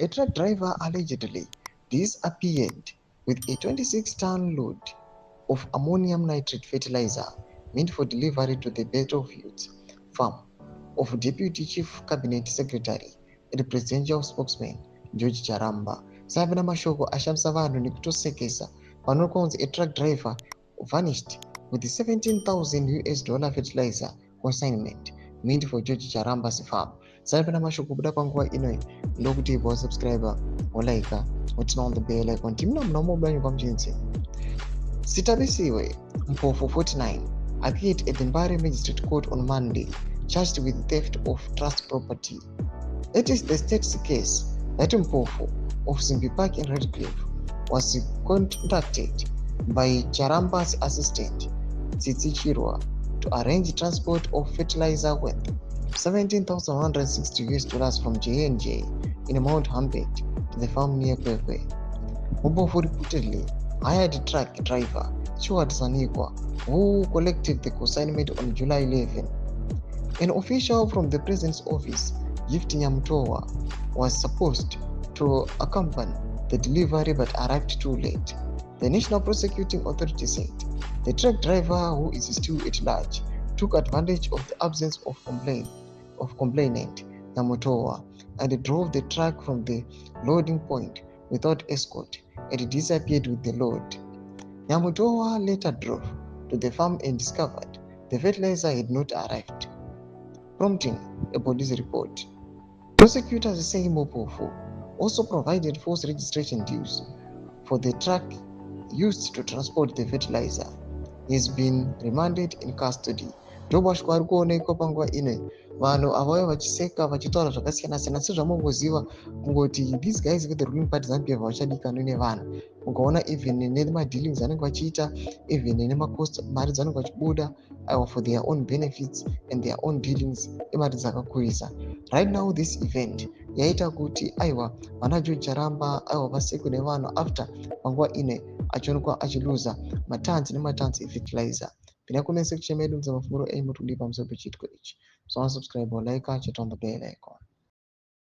A truck driver allegedly disappeared with a 26-ton load of ammonium nitrate fertilizer meant for delivery to the battlefields farm of Deputy Chief Cabinet Secretary and Presidential Spokesman George Charamba. Sabina mashoko ashamisa vanhu nekutosekesa panokonzi a truck driver vanished with the $17,000 fertilizer consignment meant for George Charamba's farm. Sabina mashoko kubuda kwanguva inoyi ndokuti ipa subscriber olaika utina on the bell icon timna munamobanyu pamuchinzi Sitabisiwe Mpofu 49 appeared at the Mbare Magistrate Court on Monday, charged with theft of trust property. It is the state's case that Mpofu of Simbi Park in Redcliffe was contacted by Charamba's assistant, Tsitsichirwa, to arrange transport of fertilizer worth $17,160 from J&J in Mount Humbert to the farm near Kwekwe. Mpofu reportedly hired truck driver Stuart Sanikwa, who collected the consignment on July 11. An official from the president's office, Gift Nyamtowa, was supposed to accompany the delivery but arrived too late. The National Prosecuting Authority said the truck driver, who is still at large, took advantage of the absence of complainant Nyamtowa and drove the truck from the loading point without escort and disappeared with the load. Nyamutowa later drove to the farm and discovered the fertilizer had not arrived, prompting a police report. Prosecutors say Mpofu also provided false registration dues for the truck used to transport the fertilizer. He has been remanded in custody. Ndobashwa ari kuonekwa panguva ine vanhu avauya vachiseka vachitaura zvakasiyana siyana sezvamungoziva kungoti these guys with the ruling party zambia vachadikanwi nevanhu mukaona even nemadealings anenge vachiita even nemacost mari dzanenge vachibuda for their own benefits and their own dealings emari dzakakurisa. Right now this event yaita kuti aiwa vana George Charamba aiwa vasekwe nevanhu after panguva ine achionekwa achiluza matons nematons efertilizer. Pinda comment section medu muzamafunguro enyu kuti pamusoro pechitiko ichi. So subscribe or like, chat on the bell icon.